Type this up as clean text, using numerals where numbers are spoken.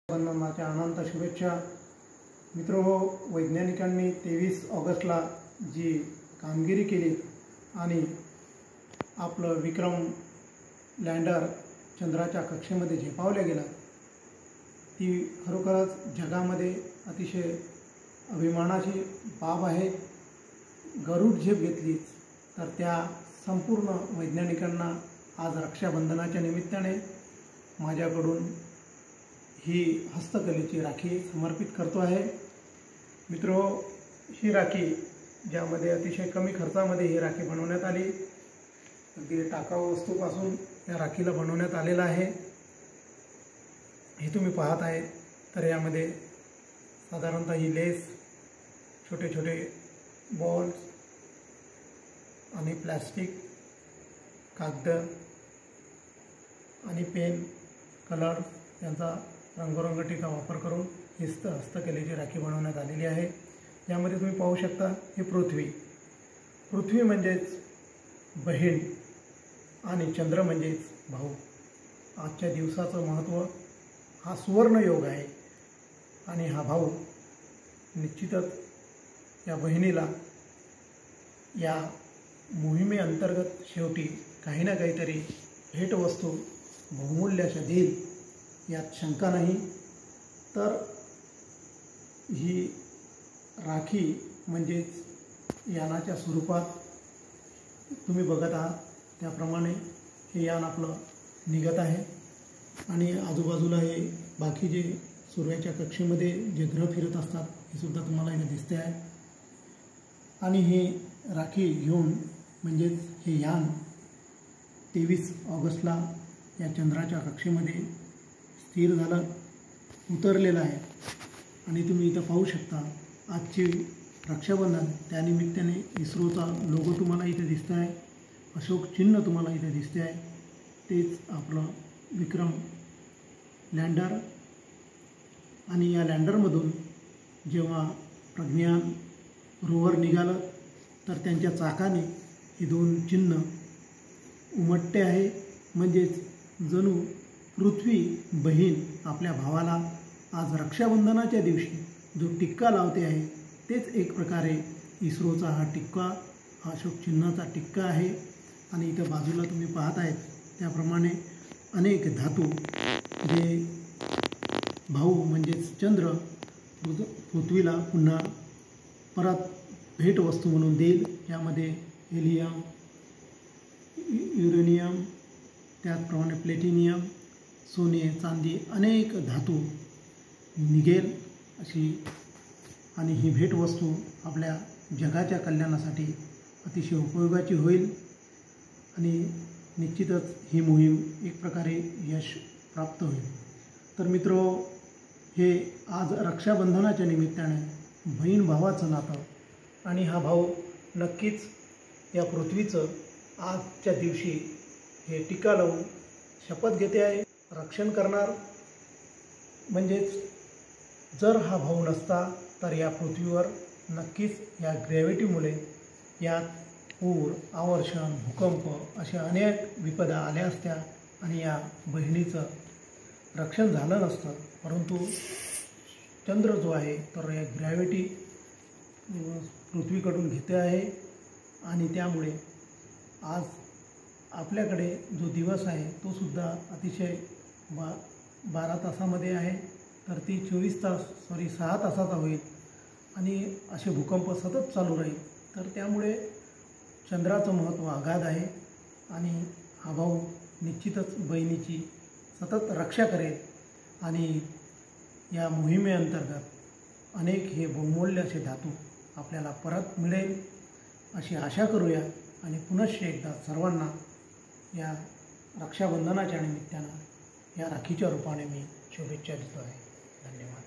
बंधनाच्या अनंत शुभेच्छा। मित्रहो, वैज्ञानिकांनी 23 ऑगस्टला जी कामगिरी केली आणि आपलं विक्रम लँडर चंद्राच्या कक्षेमध्ये झेपावलं गेलं, ती खरोखरच जगामध्ये अतिशय अभिमानाची बाब आहे। गरुड झेप घेतली तर त्या संपूर्ण वैज्ञानिकांना आज रक्षाबंधनाच्या निमित्ताने माझ्याकडून ही हस्तकलेची राखी समर्पित करतो आहे। मित्रो, ही राखी ज्यामध्ये अतिशय कमी खर्चामध्ये ही राखी बनवण्यात आली, अगदी टाकाऊ वस्तूपासून या राखीला बनवण्यात आलेला आहे। हे तुम्ही पाहत आहे तर यामध्ये साधारणतः ही लेस, छोटे छोटे बॉल्स आणि प्लास्टिक, कागद आणि पेन, कलर यांचा रंगरंगटीचा वापर करून ही हस्तकलेची राखी बनवण्यात आलेली आहे। यामध्ये तुम्ही पाहू शकता ही पृथ्वी म्हणजेच बहीण आणि चंद्र म्हणजेच भाऊ। आजच्या दिवसाचं महत्त्व हा सुवर्ण योग आहे आणि हा भाऊ निश्चितच या बहिणीला या मोहिमेअंतर्गत शेवटी काही ना काहीतरी भेटवस्तू बहुमूल्याच्या देईल यात शंका नाही। तर ही राखी म्हणजेच यानाच्या स्वरूपात तुम्ही बघत आहात त्याप्रमाणे हे यान आपलं निघत आहे आणि आजूबाजूला हे बाकी जे सूर्याच्या कक्षेमध्ये जे ग्रह फिरत असतात हे सुद्धा तुम्हाला इथे दिसते आहे। आणि ही राखी घेऊन म्हणजेच हे यान 23 ऑगस्टला या चंद्राच्या कक्षेमध्ये स्थिर झालं, उतरलेलं आहे। आणि तुम्ही इथं पाहू शकता आजचे रक्षाबंधन त्यानिमित्ताने इस्रोचा लोगो तुम्हाला इथे दिसत आहे, अशोक चिन्ह तुम्हाला इथे दिसते आहे, तेच आपलं विक्रम लँडर। आणि या लँडरमधून जेव्हा प्रज्ञान रोवर निघालं तर त्यांच्या चाकाने हे दोन चिन्ह उमटते आहे, म्हणजेच जणू पृथ्वी बहीण आपल्या भावाला आज रक्षाबंधनाच्या दिवशी जो टिक्का लावते आहे तेच एक प्रकारे इस्रोचा हा टिक्का, हा अशोक चिन्हाचा टिक्का आहे। आणि इथं बाजूला तुम्ही पाहत आहेत त्याप्रमाणे अनेक धातू जे भाऊ म्हणजेच चंद्र पृथ्वीला पुन्हा परत भेटवस्तू म्हणून देईल। यामध्ये हेलियम, युरेनियम, त्याचप्रमाणे प्लेटिनियम, सोने, चांदी अनेक धातू निघेल अशी, आणि ही भेटवस्तू आपल्या जगाच्या कल्याणासाठी अतिशय उपयोगाची होईल आणि निश्चितच ही मोहीम एक प्रकारे यश प्राप्त होईल। तर मित्रो, हे आज रक्षाबंधनाच्या निमित्ताने बहीण भावाचं नातं आणि हा भाऊ नक्कीच या पृथ्वीचं आजच्या दिवशी हे टीका लावून शपथ घेते आहे, रक्षण करणार। म्हणजेच जर हा भाऊ नसता तर या पृथ्वीवर नक्कीच या ग्रॅव्हिटीमुळे यात पूर, आवर्षण, भूकंप अशा अनेक विपदा आल्या असत्या आणि या बहिणीचं रक्षण झालं नसतं। परंतु चंद्र जो आहे तर या ग्रॅव्हिटी पृथ्वीकडून घेते आहे आणि त्यामुळे आज आपल्याकडे जो दिवस आहे तो सुद्धा अतिशय 12 तासामध्ये आहे, तर ती 6 तासाचा होईल आणि असे भूकंप सतत चालू राहील। तर त्यामुळे चंद्राचं महत्त्व अगाध आहे आणि हा भाऊ निश्चितच बहिणीची सतत रक्षा करेल आणि या मोहिमेअंतर्गत अनेक हे बहुमूल्य असे धातू आपल्याला परत मिळेल अशी आशा करूया। आणि पुनश्च एकदा सर्वांना या रक्षाबंधनाच्या निमित्तानं या राखीच्या रूपाने मी शुभेच्छा देतो आहे। धन्यवाद।